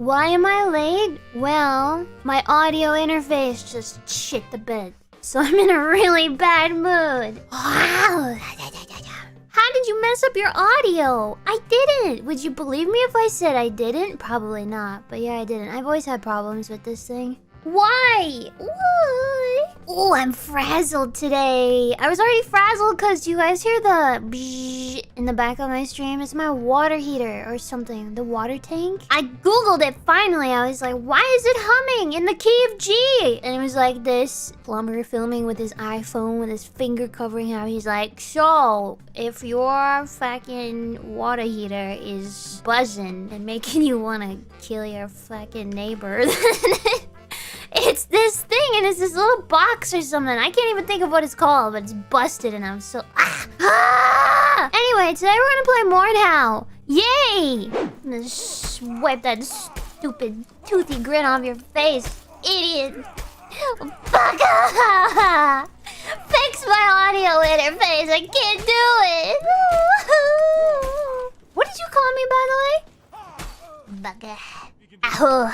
Why am I late? Well, my audio interface just shit the bed. So I'm in a really bad mood. Wow. How did you mess up your audio? I didn't. Would you believe me if I said I didn't? Probably not. But yeah, I didn't. I've always had problems with this thing. Why? Why? Oh, I'm frazzled today. I was already frazzled because you guys hear the bzzz in the back of my stream. It's my water heater or something. The water tank. I googled it finally. I was like, why is it humming in the key of G? And it was like this plumber filming with his iPhone with his finger covering how he's like, so if your fucking water heater is buzzing and making you want to kill your fucking neighbor, it's this thing, and it's this little box or something. I can't even think of what it's called, but it's busted, and I'm so... Anyway, today we're gonna play MORDHAU. Yay! I'm gonna wipe that stupid toothy grin off your face, idiot. Bugger! Fix my audio interface. I can't do it. What did you call me, by the way? Bugger. Ow.